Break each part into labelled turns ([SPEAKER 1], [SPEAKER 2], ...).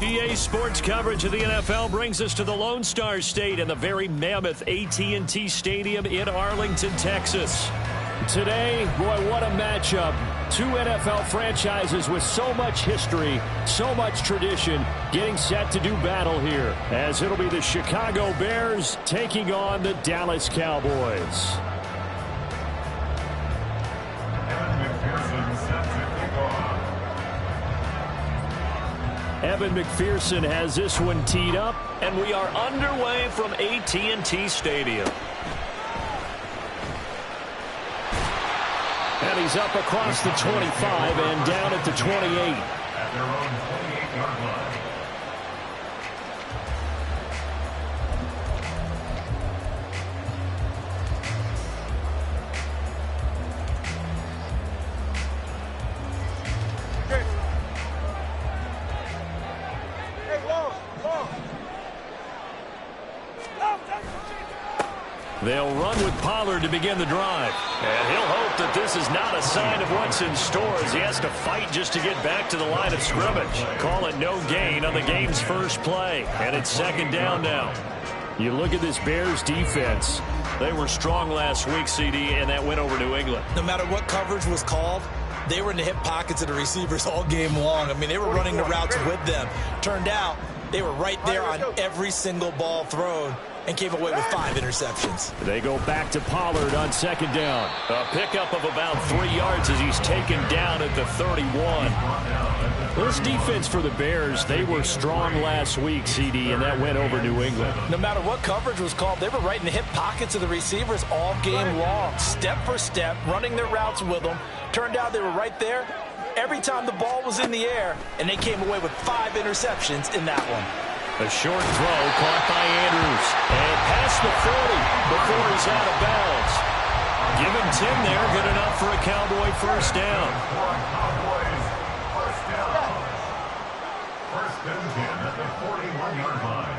[SPEAKER 1] EA Sports coverage of the NFL brings us to the Lone Star State and the very mammoth AT&T Stadium in Arlington, Texas. Today, boy, what a matchup. Two NFL franchises with so much history, so much tradition, getting set to do battle here, as it'll be the Chicago Bears taking on the Dallas Cowboys. Evan McPherson has this one teed up, and we are underway from AT&T Stadium. And he's up across the 25 and down at the 28. At their own 28-yard line. They'll run with Pollard to begin the drive. And he'll hope that this is not a sign of what's in store as he has to fight just to get back to the line of scrimmage. Call it no gain on the game's first play. And it's second down now. You look at this Bears defense. They were strong last week, CD, and that went over New England.
[SPEAKER 2] No matter what coverage was called, they were in the hip pockets of the receivers all game long. I mean, they were running the routes with them. Turned out they were right there on every single ball thrown and came away with 5 interceptions.
[SPEAKER 1] They go back to Pollard on second down. A pickup of about 3 yards as he's taken down at the 31. This defense for the Bears, they were strong last week, CD, and that went over New England.
[SPEAKER 2] No matter what coverage was called, they were right in the hip pockets of the receivers all game long. Step for step, running their routes with them. Turned out they were right there every time the ball was in the air, and they came away with 5 interceptions in that one.
[SPEAKER 1] A short throw caught by Andrews. And past the 40 before he's out of bounds. Give him 10 there. Good enough for a Cowboy first down. First and 10 at the 41-yard line.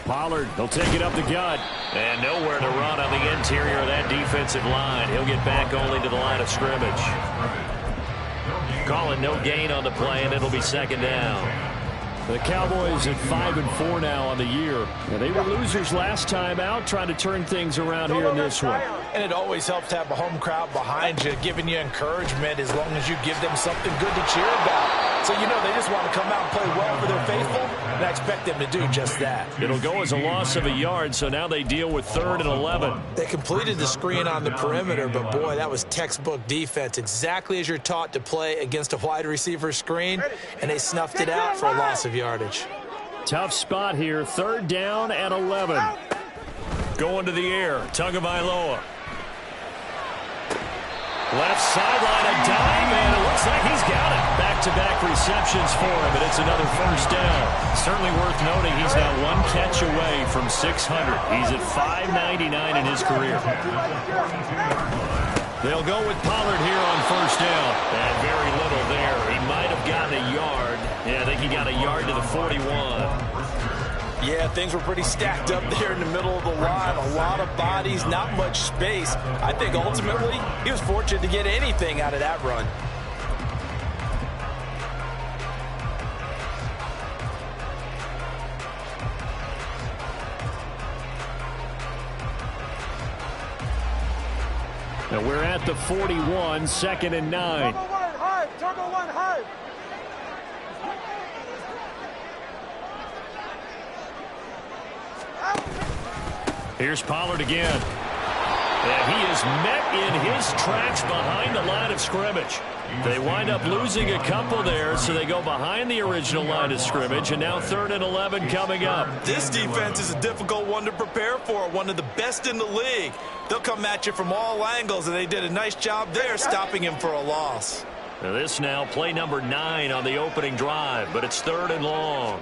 [SPEAKER 1] Pollard, he'll take it up the gut. And nowhere to run on the interior of that defensive line. He'll get back only to the line of scrimmage. Calling no gain on the play, and it'll be second down. The Cowboys at 5-4 now on the year. And they were losers last time out, trying to turn things around here in this one.
[SPEAKER 2] And it always helps to have a home crowd behind you, giving you encouragement as long as you give them something good to cheer about. So, you know, they just want to come out and play well for their faithful, and I expect them to do just that.
[SPEAKER 1] It'll go as a loss of a yard, so now they deal with 3rd and 11.
[SPEAKER 2] They completed the screen on the perimeter, but, boy, that was textbook defense, exactly as you're taught to play against a wide receiver screen, and they snuffed it out for a loss of yardage.
[SPEAKER 1] Tough spot here, 3rd down and 11. Going to the air, Tagovailoa. Left sideline, a dime, and it looks like he's got it. Back-to-back receptions for him, and it's another first down. Certainly worth noting he's now 1 catch away from 600. He's at 599 in his career. They'll go with Pollard here on first down. And very little there. He might have gotten a yard. Yeah, I think he got a yard to the 41.
[SPEAKER 2] Yeah, things were pretty stacked up there in the middle of the line. A lot of bodies, not much space. I think ultimately he was fortunate to get anything out of that run.
[SPEAKER 1] Now we're at the 41, 2nd and 9.
[SPEAKER 3] Turbo one hard.
[SPEAKER 1] Here's Pollard again. And he is met in his tracks behind the line of scrimmage. They wind up losing a couple there, so they go behind the original line of scrimmage, and now 3rd and 11 coming up.
[SPEAKER 2] This defense is a difficult one to prepare for, one of the best in the league. They'll come at you from all angles, and they did a nice job there stopping him for a loss.
[SPEAKER 1] Now this now play number 9 on the opening drive, but it's 3rd and long.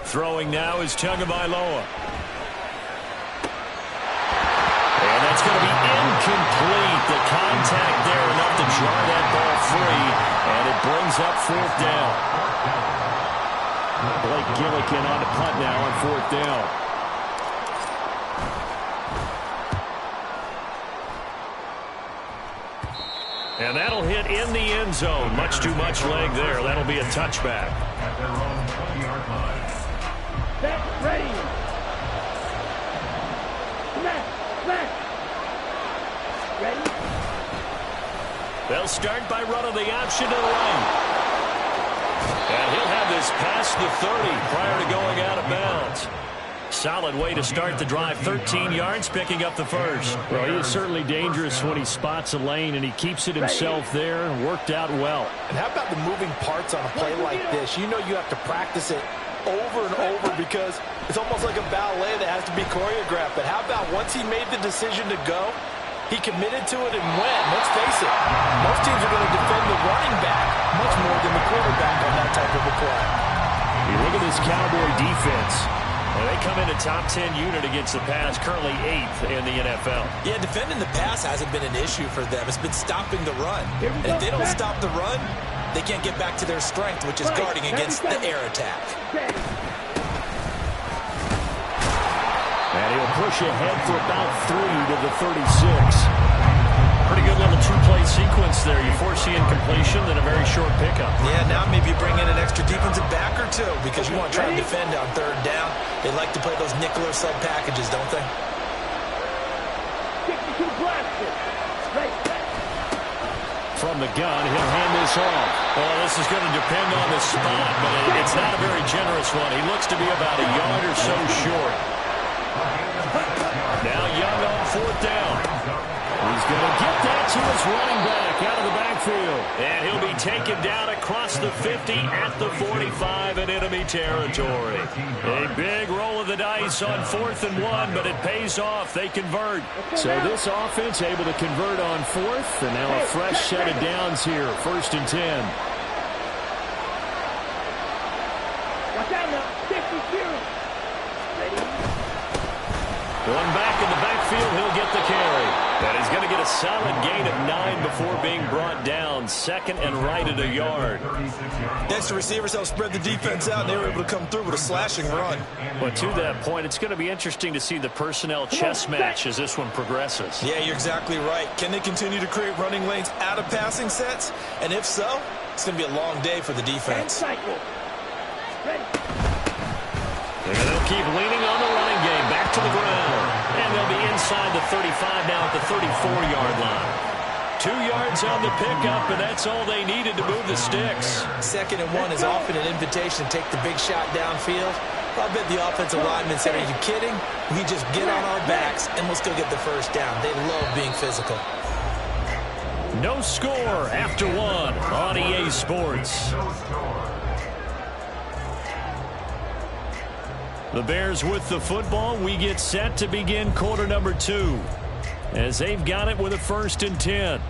[SPEAKER 1] Throwing now is Tagovailoa. And that's going to be incomplete. The contact there enough to jar that ball free, and it brings up 4th down. Blake Gillikin on the punt now on 4th down. And that'll hit in the end zone. Much too much leg there. That'll be a touchback.
[SPEAKER 4] At their own 20-yard line.
[SPEAKER 3] Set, ready. Smash. Ready.
[SPEAKER 1] They'll start by running the option to the right. And he'll have this past the 30 prior to going out of bounds. Solid way to start the drive. 13 yards, picking up the first.
[SPEAKER 5] Well, he is certainly dangerous when he spots a lane, and he keeps it himself there and worked out well.
[SPEAKER 2] And how about the moving parts on a play like this? You know you have to practice it over and over because it's almost like a ballet that has to be choreographed. But how about once he made the decision to go, he committed to it and went. Let's face it, most teams are going to defend the running back much more than the quarterback on that type of a play.
[SPEAKER 1] You look at this Cowboy defense. Well, they come in a top 10 unit against the pass, currently 8th in the NFL.
[SPEAKER 2] Yeah, defending the pass hasn't been an issue for them. It's been stopping the run. And if they don't stop the run, they can't get back to their strength, which is guarding against the air attack.
[SPEAKER 5] And he'll push ahead for about 3 to the 36.
[SPEAKER 1] Pretty good little two-play sequence there. You foresee incompletion, then a very short pickup.
[SPEAKER 2] Yeah, now maybe you bring in an extra defensive back or two because you want to try and defend on third down. They like to play those nickel or sub packages, don't they?
[SPEAKER 3] 62 blasters. Right.
[SPEAKER 1] From the gun, he'll hand this off. Well, this is going to depend on the spot, but it's not a very generous one. He looks to be about a yard or so short. Now Young on fourth down. He's going to get that to his running back out of the backfield. And he'll be taken down across the 50 at the 45 in enemy territory. A big roll of the dice on 4th and 1, but it pays off. They convert.
[SPEAKER 5] So this offense able to convert on 4th, and now a fresh set of downs here, 1st and 10.
[SPEAKER 3] Watch out now. 52. Ready.
[SPEAKER 1] One back in the backfield, he'll get the carry. And he's going to get a solid gain of 9 before being brought down. 2nd and right at a yard.
[SPEAKER 2] Next, the receivers help spread the defense out, and they were able to come through with a slashing run.
[SPEAKER 1] But to that point, it's going to be interesting to see the personnel chess match as this one progresses.
[SPEAKER 2] Yeah, you're exactly right. Can they continue to create running lanes out of passing sets? And if so, it's going to be a long day for the defense.
[SPEAKER 3] Cycle. Ready.
[SPEAKER 1] And they'll keep leaning on the running game. Back to the ground. And they'll be inside the 35 now at the 34-yard line. 2 yards on the pickup, and that's all they needed to move the sticks.
[SPEAKER 2] 2nd and 1 is often an invitation to take the big shot downfield. I bet the offensive lineman said, are you kidding? We just get on our backs, and let's go get the first down. They love being physical.
[SPEAKER 1] No score after 1 on EA Sports. The Bears with the football. We get set to begin quarter number 2 as they've got it with a 1st and 10.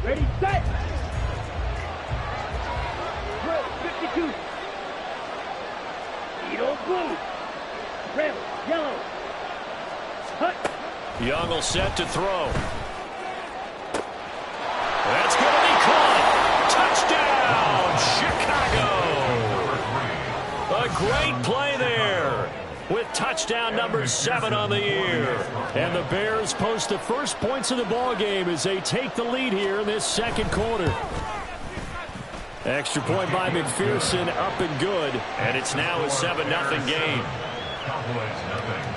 [SPEAKER 3] Ready, set. 52. Edo blue. Red, yellow. Hut.
[SPEAKER 1] Young will set to throw. That's going to be caught. Touchdown, Chicago. A great play there with touchdown number 7 on the year.
[SPEAKER 5] And the Bears post the first points of the ball game as they take the lead here in this 2nd quarter. Extra point by McPherson, up and good.
[SPEAKER 1] And it's now a 7-0 game.
[SPEAKER 4] Cowboys nothing.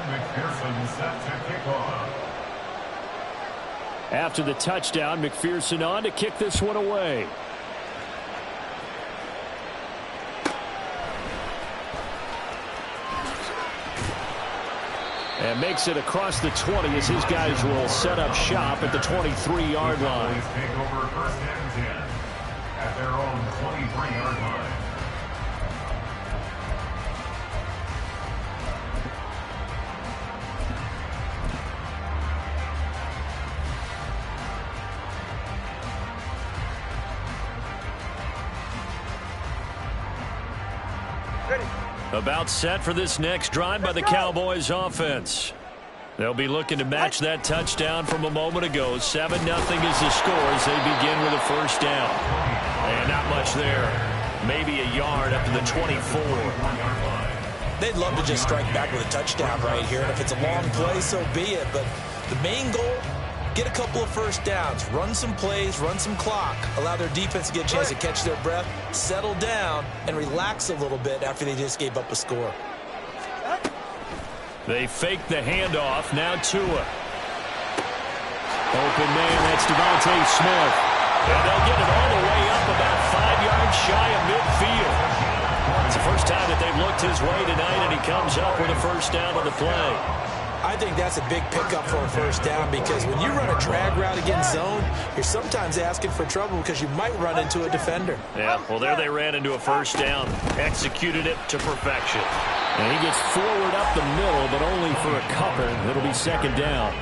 [SPEAKER 4] McPherson set to kick off.
[SPEAKER 5] After the touchdown, McPherson on to kick this one away. And makes it across the 20 as his guys will set up shop at the 23-yard line.
[SPEAKER 4] Take over 1st and 10 at their own 23-yard line.
[SPEAKER 1] About set for this next drive by the Cowboys offense. They'll be looking to match that touchdown from a moment ago. 7-0 is the score as they begin with a first down. And not much there. Maybe a yard up to the 24.
[SPEAKER 2] They'd love to just strike back with a touchdown right here. And if it's a long play, so be it. But the main goal, get a couple of first downs, run some plays, run some clock, allow their defense to get a chance to catch their breath, settle down, and relax a little bit after they just gave up a score.
[SPEAKER 1] They fake the handoff. Now Tua. Open man, that's Devontae Smith. And they'll get it all the way up about 5 yards shy of midfield. It's the first time that they've looked his way tonight, and he comes up with a first down on the play.
[SPEAKER 2] I think that's a big pickup for a first down because when you run a drag route against zone, you're sometimes asking for trouble because you might run into a defender.
[SPEAKER 1] Yeah, well, there they ran into a first down. Executed it to perfection. And he gets forward up the middle, but only for a couple. It'll be second down.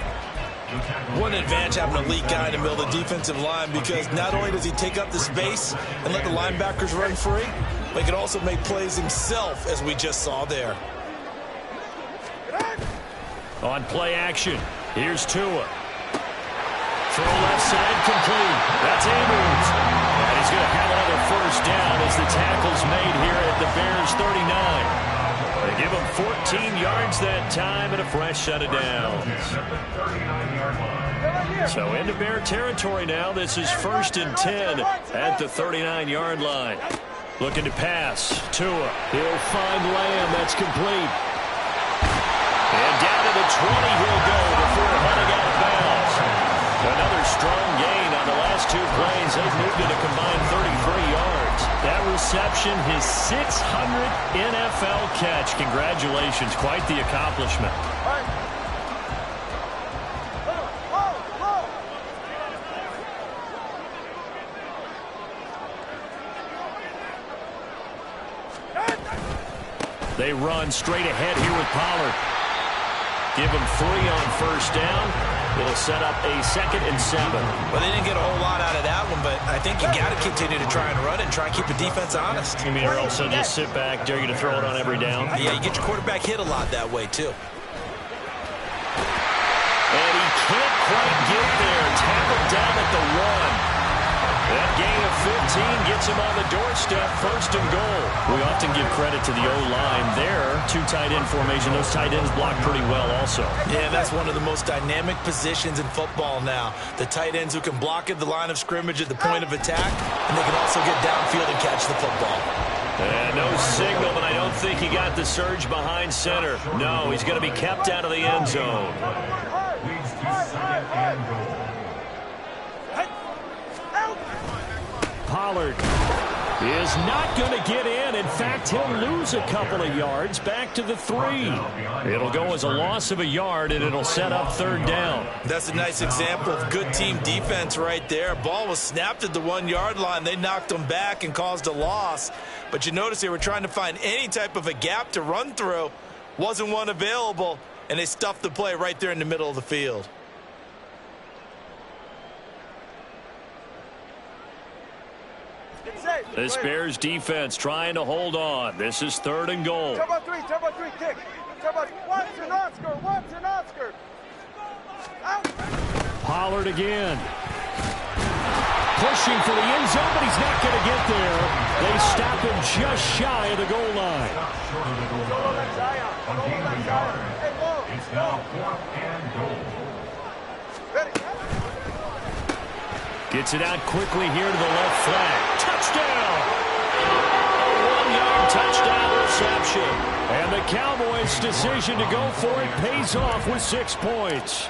[SPEAKER 2] What an advantage having an elite guy in the middle of the defensive line because not only does he take up the space and let the linebackers run free, but he can also make plays himself, as we just saw there.
[SPEAKER 1] On play action, here's Tua. Throw left side complete. That's Andrews. And he's going to have another first down as the tackle's made here at the Bears 39. They give him 14 yards that time and a fresh set of downs. So into Bear territory now. This is 1st and 10 at the 39-yard line. Looking to pass. Tua. He'll find Lamb. That's complete. And down to the 20 he'll go before running out of bounds. Another strong gain on the last 2 plays. They've moved it a combined 33 yards. That reception, his 600th NFL catch. Congratulations. Quite the accomplishment. They run straight ahead here with Pollard. Give him 3 on first down. It'll set up a 2nd and 7.
[SPEAKER 2] Well, they didn't get a whole lot out of that one, but I think you got to continue to try and run it and try and keep the defense honest.
[SPEAKER 1] You mean, or also just sit back, dare you to throw it on every down?
[SPEAKER 2] Yeah, you get your quarterback hit a lot that way, too.
[SPEAKER 1] And he can't quite get there. Tackled down at the 1. That gain of 15 gets him on the doorstep, 1st and goal. We often give credit to the O-line there. 2 tight end formation. Those tight ends block pretty well also.
[SPEAKER 2] Yeah, that's one of the most dynamic positions in football now. The tight ends who can block at the line of scrimmage at the point of attack, and they can also get downfield and catch the football.
[SPEAKER 1] And no signal, but I don't think he got the surge behind center. No, he's going to be kept out of the end zone.
[SPEAKER 4] Leads to 2nd and goal.
[SPEAKER 1] Pollard is not going to get in. In fact, he'll lose a couple of yards back to the 3. It'll go as a loss of a yard, and it'll set up 3rd down.
[SPEAKER 2] That's a nice example of good team defense right there. Ball was snapped at the 1-yard line. They knocked them back and caused a loss. But you notice they were trying to find any type of a gap to run through. Wasn't one available, and they stuffed the play right there in the middle of the field.
[SPEAKER 1] This Bears defense trying to hold on. This is 3rd and goal.
[SPEAKER 6] Turbo 3, kick. Turbo, watch your non-skirt. Out.
[SPEAKER 1] Pollard again. Pushing for the end zone, but he's not going to get there. They stop him just shy of the goal line.
[SPEAKER 4] Short of the goal line. A gain of a yard. It's now 4th and goal.
[SPEAKER 6] Ready.
[SPEAKER 1] Gets it out quickly here to the left flat. Touchdown! A 1-yard touchdown reception. And the Cowboys' decision to go for it pays off with 6 points.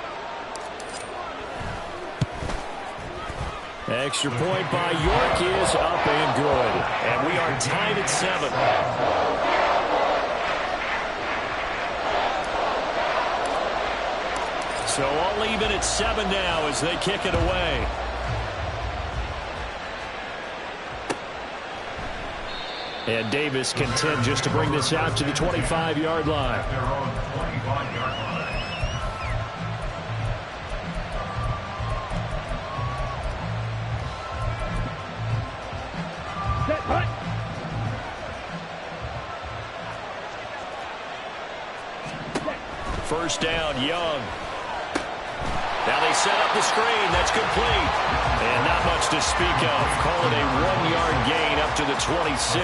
[SPEAKER 1] Extra point by York is up and good. And we are tied at 7. So all even at 7 now as they kick it away. And Davis content just to bring this out to the 25-yard line.
[SPEAKER 4] Their own 25-yard line.
[SPEAKER 3] Set, hut.
[SPEAKER 1] first down. Young. Now they set up the screen. That's complete. And not much to speak of. Call it a 1-yard gain up to the 26.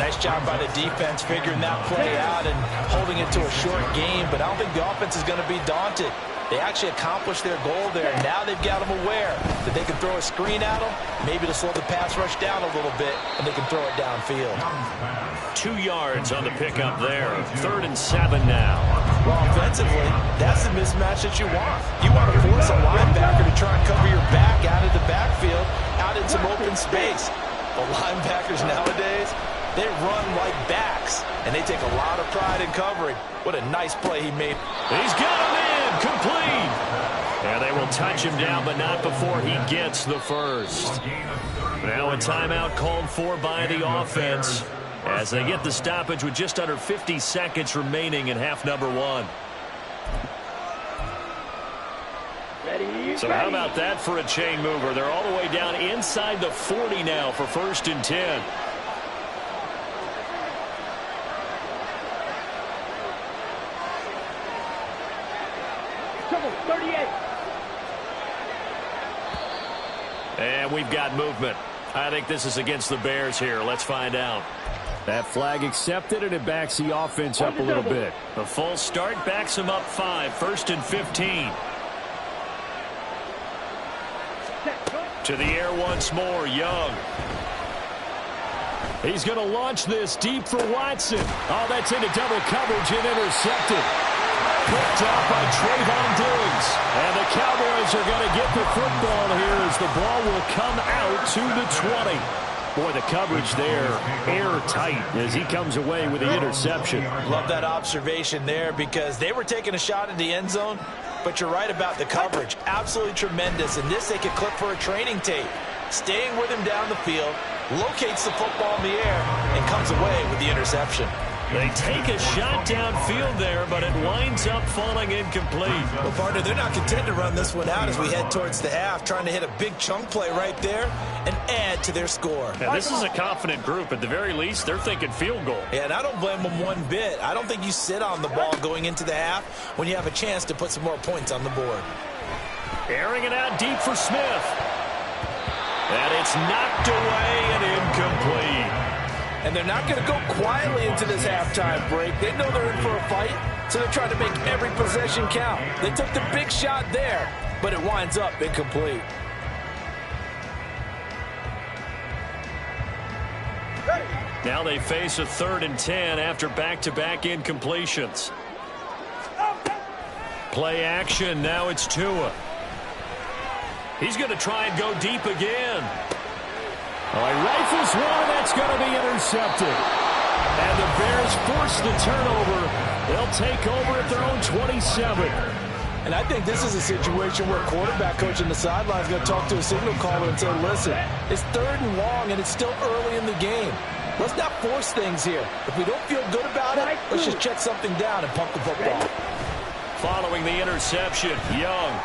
[SPEAKER 2] Nice job by the defense figuring that play out and holding it to a short game. But I don't think the offense is going to be daunted. They actually accomplished their goal there. Now they've got them aware that they can throw a screen at them, maybe to slow the pass rush down a little bit, and they can throw it downfield.
[SPEAKER 1] 2 yards on the pickup there. 3rd and 7 now.
[SPEAKER 2] Well, offensively, that's the mismatch that you want. You want to force a linebacker to try and cover your back out of the backfield, out in some open space. The linebackers nowadays, they run like backs, and they take a lot of pride in covering. What a nice play he made.
[SPEAKER 1] He's got him in. Complete. And they will touch him down, but not before he gets the first. Now a timeout called for by the offense as they get the stoppage with just under 50 seconds remaining in half number 1. So how about that for a chain mover? They're all the way down inside the 40 now for 1st and 10.
[SPEAKER 3] Trouble, 38.
[SPEAKER 1] And we've got movement. I think this is against the Bears here. Let's find out.
[SPEAKER 5] That flag accepted, and it backs the offense up a little bit.
[SPEAKER 1] The full start backs him up 5. 1st and 15. To the air once more, Young.
[SPEAKER 5] He's going to launch this deep for Watson. Oh, that's into double coverage and intercepted. Picked off by Trayvon Diggs. And the Cowboys are going to get the football here as the ball will come out to the 20. Boy, the coverage there, airtight as he comes away with the interception.
[SPEAKER 2] Love that observation there because they were taking a shot at the end zone, but you're right about the coverage. Absolutely tremendous. And this they could clip for a training tape. Staying with him down the field, locates the football in the air, and comes away with the interception.
[SPEAKER 1] They take a shot downfield there, but it winds up falling incomplete.
[SPEAKER 2] Well, partner, they're not content to run this one out as we head towards the half, trying to hit a big chunk play right there and add to their score.
[SPEAKER 1] Now, this is a confident group. At the very least, they're thinking field goal.
[SPEAKER 2] Yeah, and I don't blame them one bit. I don't think you sit on the ball going into the half when you have a chance to put some more points on the board.
[SPEAKER 1] Airing it out deep for Smith. And it's knocked away and incomplete.
[SPEAKER 2] And they're not going to go quietly into this halftime break. They know they're in for a fight, so they're trying to make every possession count. They took the big shot there, but it winds up incomplete.
[SPEAKER 1] Now they face a 3rd and 10 after back-to-back incompletions. Play action. Now it's Tua. He's going to try and go deep again.
[SPEAKER 5] Oh, he rifles one, and that's going to be intercepted. And the Bears force the turnover. They'll take over at their own 27.
[SPEAKER 2] And I think this is a situation where a quarterback coach on the sideline is going to talk to a signal caller and say, listen, it's 3rd and long, and it's still early in the game. Let's not force things here. If we don't feel good about it, let's just check something down and pump the football.
[SPEAKER 1] Following the interception, Young.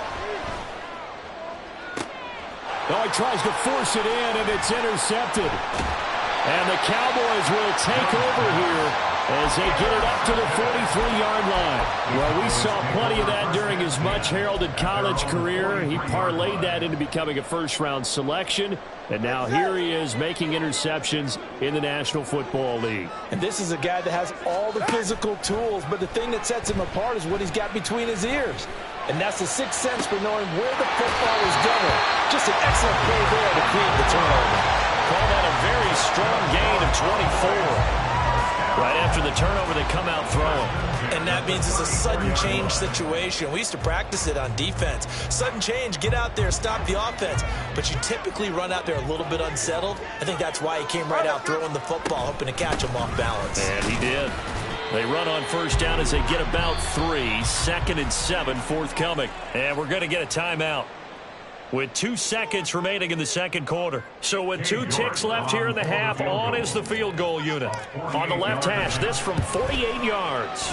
[SPEAKER 5] Oh, he tries to force it in, and it's intercepted. And the Cowboys will take over here as they get it up to the 43-yard line. Well, we saw plenty of that during his much-heralded college career. He parlayed that into becoming a first-round selection. And now here he is making interceptions in the National Football League.
[SPEAKER 2] And this is a guy that has all the physical tools, but the thing that sets him apart is what he's got between his ears. And that's the sixth sense for knowing where the football is going. Just an excellent play there to create the turnover.
[SPEAKER 1] Call that a very strong gain of 24. Right after the turnover, they come out throwing.
[SPEAKER 2] And that means it's a sudden change situation. We used to practice it on defense. Sudden change, get out there, stop the offense. But you typically run out there a little bit unsettled. I think that's why he came right out throwing the football, hoping to catch him off balance.
[SPEAKER 1] And he did. They run on first down as they get about 3. 2nd and 7 forthcoming. And we're going to get a timeout with 2 seconds remaining in the second quarter. So with 2 ticks left here in the half, on is the field goal unit. On the left hash, this from 48 yards.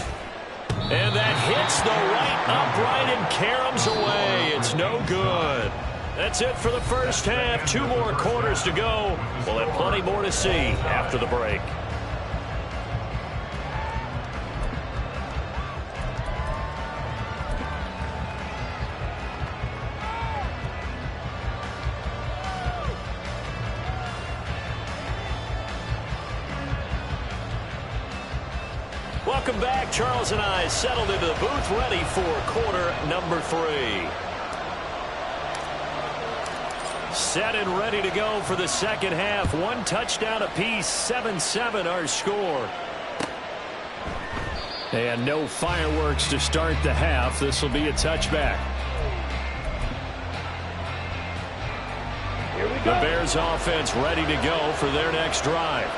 [SPEAKER 1] And that hits the right upright and caroms away. It's no good. That's it for the first half. 2 more quarters to go. We'll have plenty more to see after the break. Welcome back. Charles and I settled into the booth, ready for quarter number 3. Set and ready to go for the second half. 1 touchdown apiece, 7-7 our score. And no fireworks to start the half. This will be a touchback.
[SPEAKER 3] Here we
[SPEAKER 1] The
[SPEAKER 3] go.
[SPEAKER 1] Bears offense ready to go for their next drive.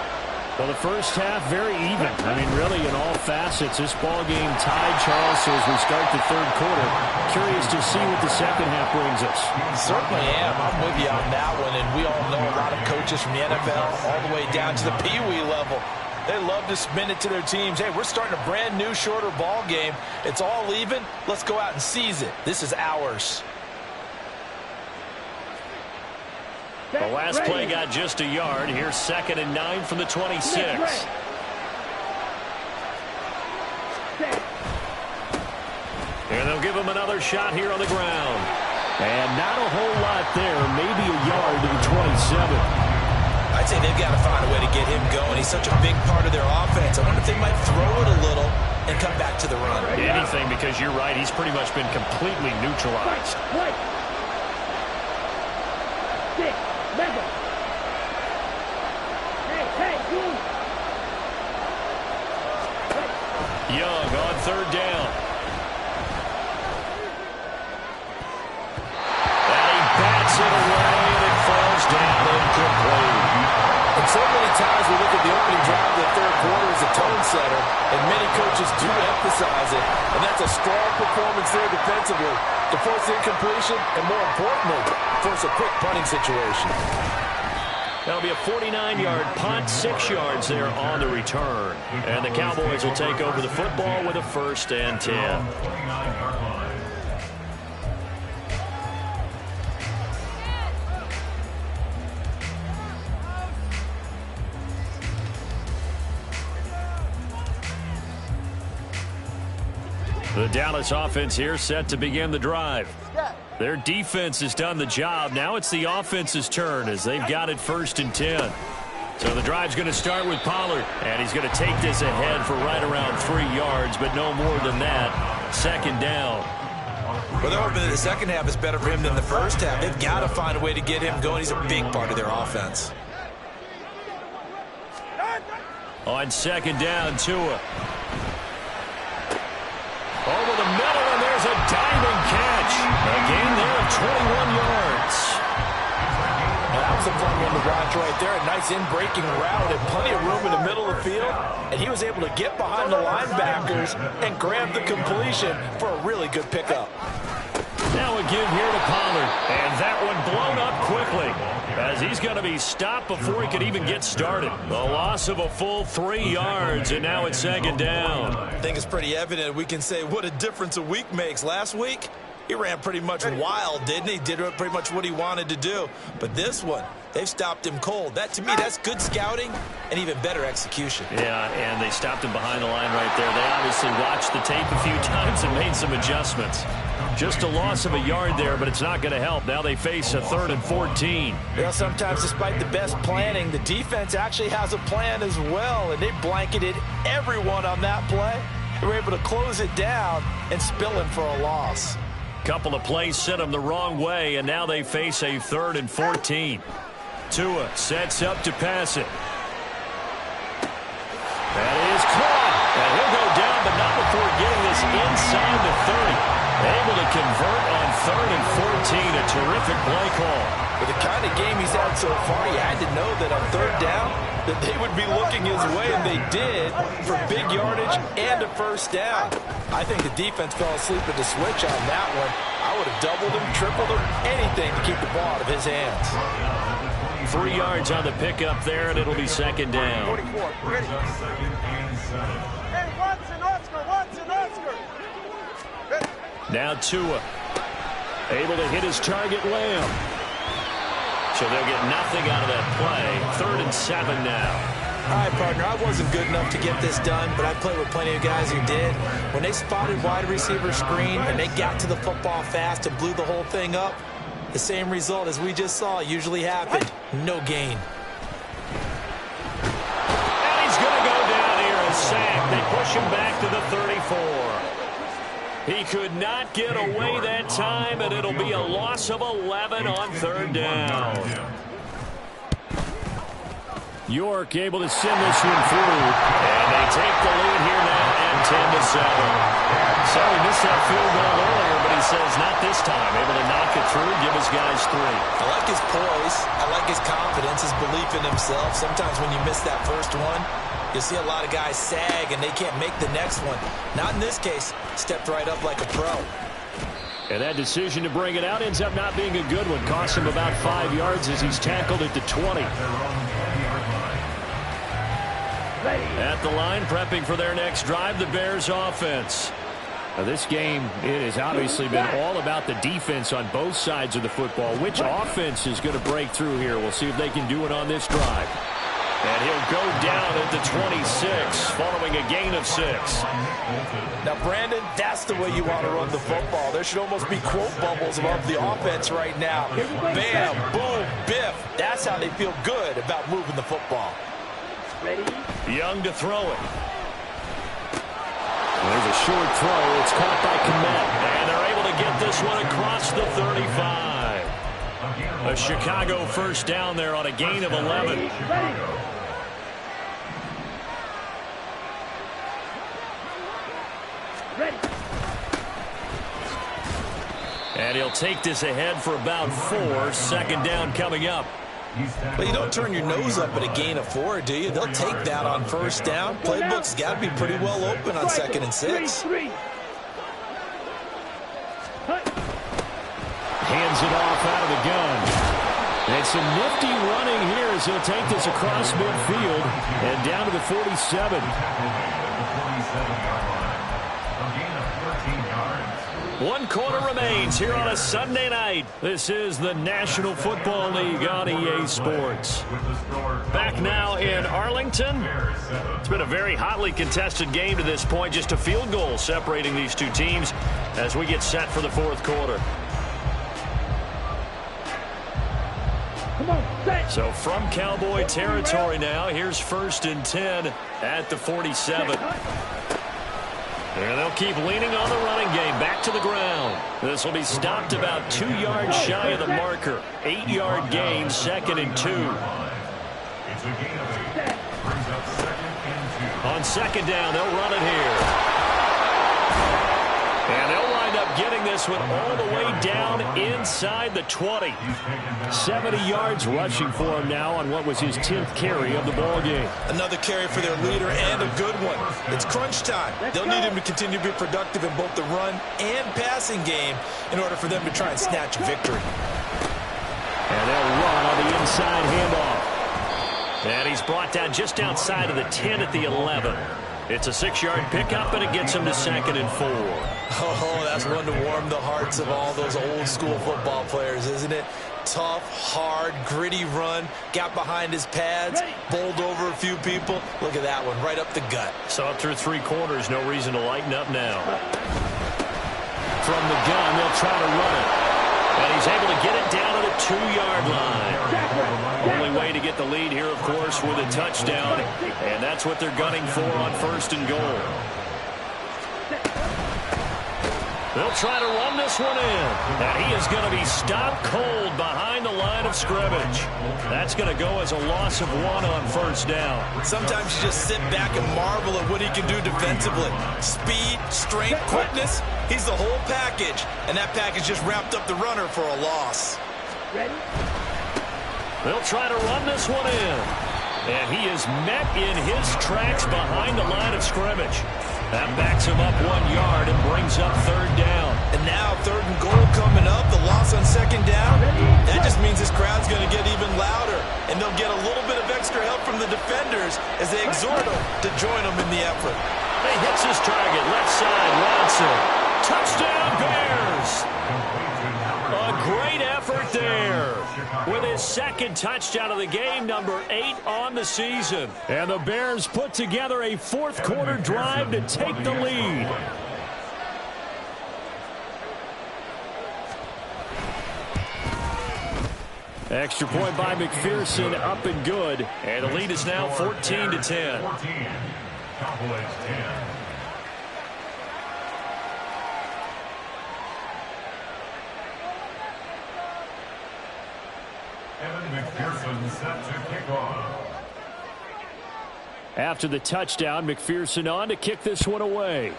[SPEAKER 5] Well, the first half, very even. I mean, really, in all facets, this ball game tied, Charles, so as we start the third quarter. Curious to see what the second half brings us.
[SPEAKER 2] Certainly am. I'm with you on that one, and we all know a lot of coaches from the NFL all the way down to the Pee-wee level. They love to spin it to their teams. Hey, we're starting a brand new, shorter ball game. It's all even. Let's go out and seize it. This is ours.
[SPEAKER 1] The last play got just a yard. Here's 2nd and 9 from the 26. And they'll give him another shot here on the ground.
[SPEAKER 5] And not a whole lot there. Maybe a yard to the 27.
[SPEAKER 2] I'd say they've got to find a way to get him going. He's such a big part of their offense. I wonder if they might throw it a little and come back to the run.
[SPEAKER 1] Anything, because you're right. He's pretty much been completely neutralized. Young on 3rd down. And he bats it away, and it falls down incomplete.
[SPEAKER 2] And so many times we look at the opening drive of the third quarter as a tone setter, and many coaches do emphasize it, and that's a strong performance there defensively to force incompletion and, more importantly, force a quick punting situation.
[SPEAKER 1] That'll be a 49-yard punt, 6 yards there on the return. And the Cowboys will take over the football with a 1st and 10.
[SPEAKER 4] 49-yard line.
[SPEAKER 1] The Dallas offense here set to begin the drive. Their defense has done the job. Now it's the offense's turn as they've got it 1st and 10. So the drive's going to start with Pollard, and he's going to take this ahead for right around 3 yards, but no more than that. 2nd down.
[SPEAKER 2] Well, they're hoping that the second half is better for him than the first half. They've got to find a way to get him going. He's a big part of their offense.
[SPEAKER 1] On 2nd down, Tua. Over the middle, and there's a diving catch. A gain there of 21 yards.
[SPEAKER 2] That was a fun one to watch right there. A nice in-breaking route and plenty of room in the middle of the field. And he was able to get behind the linebackers and grab the completion for a really good pickup.
[SPEAKER 1] Now a give here to Pollard. And that one blown up quickly as he's going to be stopped before he could even get started. The loss of a full 3 yards, and now it's 2nd down.
[SPEAKER 2] I think it's pretty evident we can say what a difference a week makes. Last week, he ran pretty much wild, didn't he? Did pretty much what he wanted to do. But this one, they've stopped him cold. That, to me, that's good scouting and even better execution.
[SPEAKER 1] Yeah, and they stopped him behind the line right there. They obviously watched the tape a few times and made some adjustments. Just a loss of a yard there, but it's not going to help. Now they face a 3rd and 14.
[SPEAKER 2] Well, sometimes despite the best planning, the defense actually has a plan as well, and they blanketed everyone on that play. They were able to close it down and spill him for a loss.
[SPEAKER 1] Couple of plays sent them the wrong way, and now they face a 3rd and 14. Tua sets up to pass it. That is caught. And he'll go down, but not before getting this inside the 30. Able to convert on 3rd and 14. A terrific play call.
[SPEAKER 2] With the kind of game he's had so far, he had to know that on 3rd down that they would be looking his way, and they did, for big yardage and a 1st down. I think the defense fell asleep at the switch on that one. I would have doubled him, tripled him, anything to keep the ball out of his hands.
[SPEAKER 1] 3 yards on the pickup there, and it'll be 2nd down.
[SPEAKER 6] 44. Ready. Hey, Watson, Oscar. Ready.
[SPEAKER 1] Now Tua, able to hit his target, Lamb. So they'll get nothing out of that play. 3rd and 7 now.
[SPEAKER 2] All right, partner, I wasn't good enough to get this done, but I played with plenty of guys who did. When they spotted wide receiver screen and they got to the football fast and blew the whole thing up, the same result as we just saw usually happened. No gain.
[SPEAKER 1] And he's going to go down here and sacked. They push him back to the 34. He could not get away that time, and it'll be a loss of 11 on third down.
[SPEAKER 5] York able to send this one through.
[SPEAKER 1] And they take the lead here now at 10-7. So he missed that field goal earlier, but he says not this time. Able to knock it through, give his guys 3.
[SPEAKER 2] I like his poise. I like his confidence, his belief in himself. Sometimes when you miss that first one, you'll see a lot of guys sag and they can't make the next one. Not in this case. Stepped right up like a pro.
[SPEAKER 5] And that decision to bring it out ends up not being a good one. Costs him about 5 yards as he's tackled at the 20.
[SPEAKER 1] At the line, prepping for their next drive, the Bears offense.
[SPEAKER 5] Now this game, it has obviously been all about the defense on both sides of the football. Which offense is going to break through here? We'll see if they can do it on this drive.
[SPEAKER 1] And he'll go down at the 26, following a gain of 6.
[SPEAKER 2] Now, Brandon, that's the way you want to run the football. There should almost be quote bubbles above the offense right now. Bam, boom, biff. That's how they feel good about moving the football.
[SPEAKER 3] Ready?
[SPEAKER 1] Young to throw it.
[SPEAKER 5] There's a short throw. It's caught by Kmet.
[SPEAKER 1] And they're able to get this one across the 35. A Chicago first down there on a gain of 11.
[SPEAKER 3] Ready.
[SPEAKER 1] And he'll take this ahead for about 4. Second down coming up.
[SPEAKER 2] But you don't turn your nose up at a gain of 4, do you? They'll take that on first down. Playbook's got to be pretty well open on 2nd and 6.
[SPEAKER 5] Hands it off out of the gun. And some nifty running here as he'll take this across midfield and down to the 47.
[SPEAKER 1] One quarter remains here on a Sunday night. This is the National Football League on EA Sports. Back now in Arlington. It's been a very hotly contested game to this point. Just a field goal separating these two teams as we get set for the fourth quarter.
[SPEAKER 3] Come on, set.
[SPEAKER 1] So from Cowboy territory now, here's 1st and 10 at the 47. And they'll keep leaning on the running game. Back to the ground. This will be stopped about 2 yards shy of the marker. 8-yard gain, 2nd and 2. On 2nd down, they'll run it here. And they'll wind up getting this one all the way down inside the 20.
[SPEAKER 5] 70 yards rushing for him now on what was his 10th carry of the ball game.
[SPEAKER 2] Another carry for their leader and a good one. It's crunch time. They'll need him to continue to be productive in both the run and passing game in order for them to try and snatch a victory.
[SPEAKER 5] And they'll run on the inside handoff.
[SPEAKER 1] And he's brought down just outside of the 10 at the 11. It's a 6-yard pickup, and it gets him to 2nd and 4.
[SPEAKER 2] Oh, that's one to warm the hearts of all those old-school football players, isn't it? Tough, hard, gritty run. Got behind his pads, bowled over a few people. Look at that one, right up the gut.
[SPEAKER 1] So up through 3 quarters, no reason to lighten up now. From the gun, they'll try to run it. And he's able to get it down to the 2-yard line. Only way to get the lead here, of course, with a touchdown. And that's what they're gunning for on 1st and goal. They'll try to run this one in. And he is going to be stopped cold behind the line of scrimmage. That's going to go as a loss of 1 on 1st down.
[SPEAKER 2] Sometimes you just sit back and marvel at what he can do defensively. Speed, strength, quickness. He's the whole package. And that package just wrapped up the runner for a loss.
[SPEAKER 3] Ready?
[SPEAKER 1] They'll try to run this one in. And he is met in his tracks behind the line of scrimmage. That backs him up 1 yard and brings up 3rd down.
[SPEAKER 2] And now 3rd and goal coming up. The loss on 2nd down. That just means this crowd's going to get even louder. And they'll get a little bit of extra help from the defenders as they exhort them to join them in the effort.
[SPEAKER 1] He hits his target. Left side, Watson. Touchdown, Bears. A great effort there. With his 2nd touchdown of the game, number 8 on the season.
[SPEAKER 5] And the Bears put together a 4th quarter drive to take the lead. Extra point by McPherson, up and good.
[SPEAKER 1] And the lead is now 14-10.
[SPEAKER 4] Cowboys 10. Evan McPherson set to kick off.
[SPEAKER 1] After the touchdown, McPherson on to kick this one away.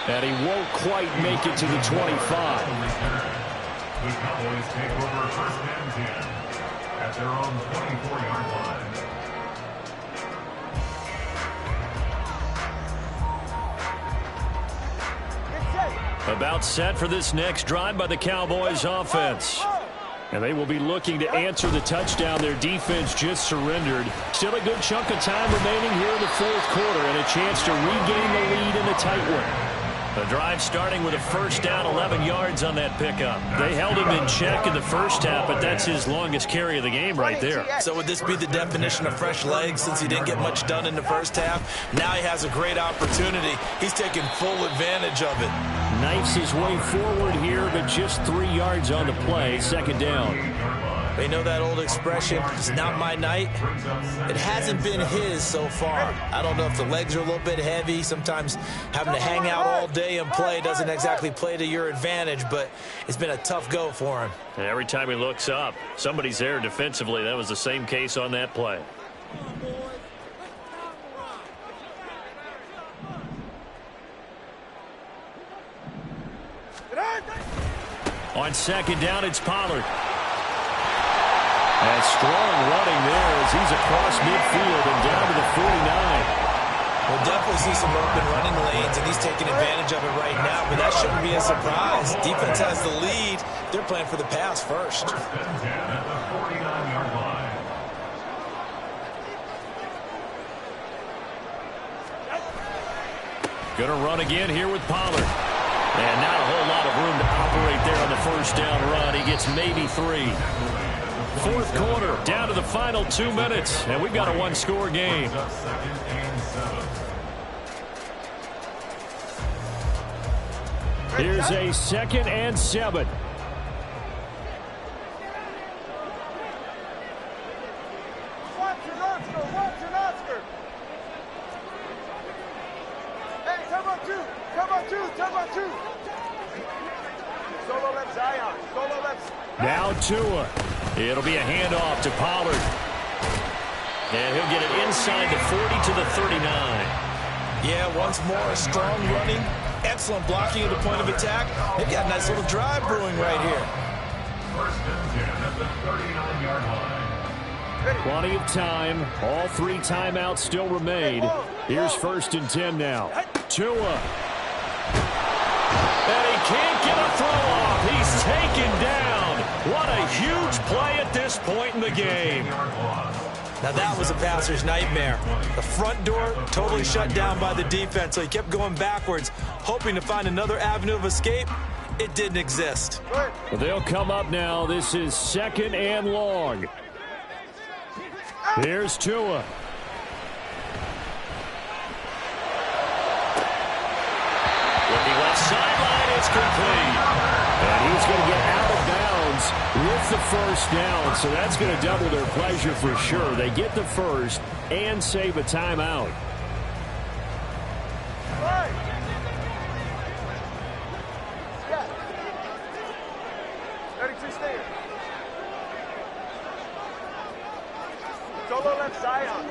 [SPEAKER 1] And he won't quite make it to the 25.
[SPEAKER 4] The Cowboys take over first and 10 at their own 24-yard line.
[SPEAKER 1] About set for this next drive by the Cowboys offense. And they will be looking to answer the touchdown their defense just surrendered. Still a good chunk of time remaining here in the fourth quarter and a chance to regain the lead in a tight one. The drive starting with a first down, 11 yards on that pickup. They held him in check in the first half, but that's his longest carry of the game right there.
[SPEAKER 2] So would this be the definition of fresh legs since he didn't get much done in the first half? Now he has a great opportunity. He's taking full advantage of it.
[SPEAKER 1] Knifes his way forward here, but just 3 yards on the play. Second down.
[SPEAKER 2] They know that old expression, it's not my night. It hasn't been his so far. I don't know if the legs are a little bit heavy. Sometimes having to hang out all day and play doesn't exactly play to your advantage, but it's been a tough go for him.
[SPEAKER 1] And every time he looks up, somebody's there defensively. That was the same case on that play. On second down, it's Pollard. And strong running there as he's across midfield and down to the 49.
[SPEAKER 2] We'll definitely see some open running lanes, and he's taking advantage of it right now, but that shouldn't be a surprise. Defense has the lead. They're playing for the pass first.
[SPEAKER 4] First and 10 at the 49-yard line.
[SPEAKER 1] Gonna run again here with Pollard. And not a whole lot of room to operate there on the first down run. He gets maybe 3. Fourth quarter, down to the final 2 minutes, and we've got a one-score game. Here's a 2nd and 7.
[SPEAKER 6] Watch an Oscar. Hey, come on, two. Solo left Zion. Solo left.
[SPEAKER 1] Now Tua. It'll be a handoff to Pollard. And he'll get it inside the 40 to the 39.
[SPEAKER 2] Yeah, once more, strong running, excellent blocking at the point of attack. They've got a nice little drive brewing right here.
[SPEAKER 4] First and 10 at the 39-yard line.
[SPEAKER 1] Plenty of time. All 3 timeouts still remain. Here's first and 10 now. Tua. And he can't get a throw off. He's taken down. What a huge play at this point in the game.
[SPEAKER 2] Now that was a passer's nightmare. The front door totally shut down by the defense, so he kept going backwards, hoping to find another avenue of escape. It didn't exist.
[SPEAKER 1] Well, they'll come up now. This is 2nd and long. Here's Tua. Looking left sideline, it's complete. And he's going to get out of bounds with the first down, so that's going to double their pleasure for sure. They get the first and save a timeout.
[SPEAKER 6] Right. Yeah. 32 stairs. Solo left Zion.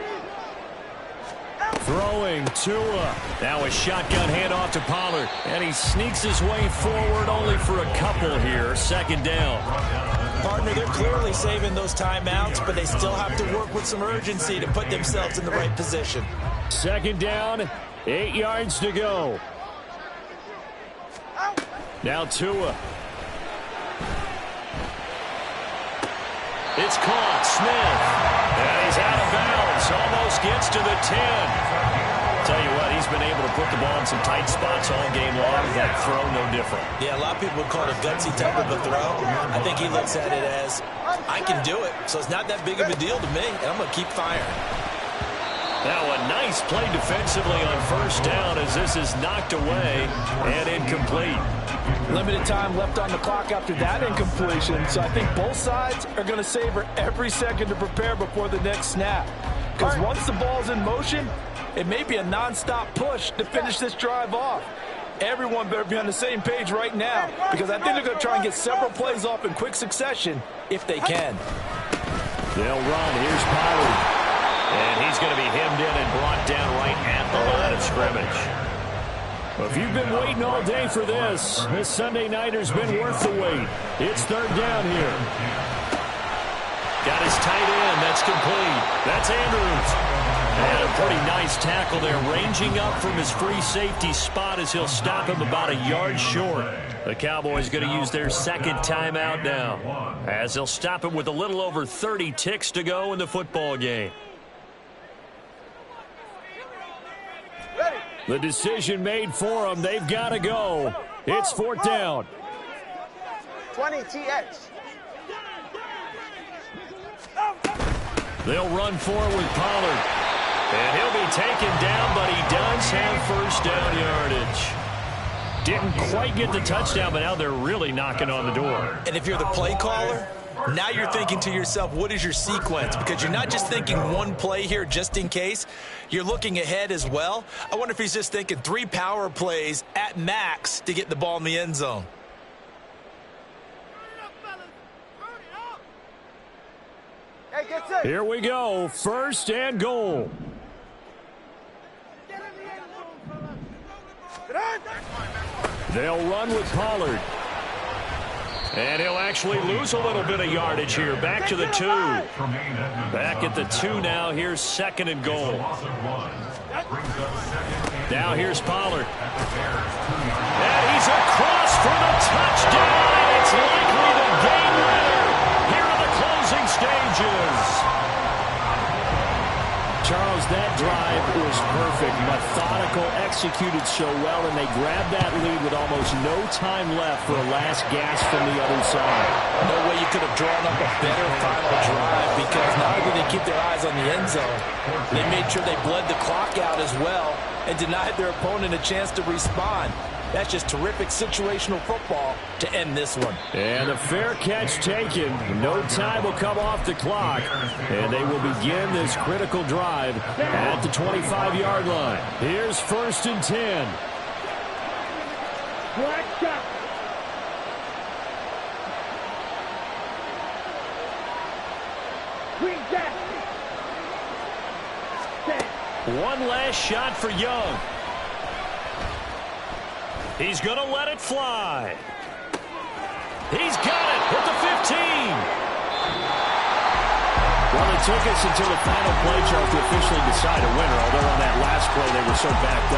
[SPEAKER 1] Throwing Tua. Now a shotgun handoff to Pollard. And he sneaks his way forward only for a couple here. Second down.
[SPEAKER 2] Partner, they're clearly saving those timeouts, but they still have to work with some urgency to put themselves in the right position.
[SPEAKER 1] Second down, 8 yards to go. Now Tua. It's caught. Smith. And he's out of bounds. Almost gets to the 10. Tell you what, he's been able to put the ball in some tight spots all game long. That throw, no different.
[SPEAKER 2] Yeah, a lot of people would call it a gutsy type of a throw. I think he looks at it as, I can do it, so it's not that big of a deal to me, and I'm going to keep firing.
[SPEAKER 1] Now a nice play defensively on first down as this is knocked away and incomplete.
[SPEAKER 2] Limited time left on the clock after that incompletion, so I think both sides are going to savor every second to prepare before the next snap. Because once the ball's in motion, it may be a nonstop push to finish this drive off. Everyone better be on the same page right now, because I think they're going to try and get several plays off in quick succession if they can.
[SPEAKER 1] They'll run. Here's Pollard. And he's going to be hemmed in and brought down right at the line of scrimmage. If you've been waiting all day for this Sunday nighter's been worth the wait. It's third down here. Got his tight end. That's complete. That's Andrews. And a pretty nice tackle there, ranging up from his free safety spot as he'll stop him about a yard short. The Cowboys going to use their second timeout now, as they'll stop him with a little over 30 ticks to go in the football game. The decision made for them. They've got to go. It's fourth down.
[SPEAKER 6] 20 TX.
[SPEAKER 1] They'll run forward with Pollard. And he'll be taken down, but he does have first down yardage. Didn't quite get the touchdown, but now they're really knocking on the door.
[SPEAKER 2] And if you're the play caller, now you're thinking to yourself, what is your sequence? Because you're not just thinking one play here just in case. You're looking ahead as well. I wonder if he's just thinking 3 power plays at max to get the ball in the end zone.
[SPEAKER 6] Hey, get set.
[SPEAKER 1] Here we go. First and goal. They'll run with Pollard. And he'll actually lose a little bit of yardage here. Back to the 2. Back at the 2 now. Here's second and goal. Now here's Pollard. And he's across for the touchdown. And it's likely the game winner here in the closing stages. Charles, that drive was perfect. Methodical, executed so well, and they grabbed that lead with almost no time left for a last gasp from the other side.
[SPEAKER 2] No way you could have drawn up a better final drive, because not only did they keep their eyes on the end zone, they made sure they bled the clock out as well and denied their opponent a chance to respond. That's just terrific situational football to end this one.
[SPEAKER 1] And a fair catch taken. No time will come off the clock. And they will begin this critical drive at the 25-yard line. Here's first and 10.
[SPEAKER 3] Black shot. Green jack.
[SPEAKER 1] One last shot for Young. He's going to let it fly. He's got it at the 15. Well, it took us until the final play, Charles, to officially decide a winner, although on that last play they were so backed up.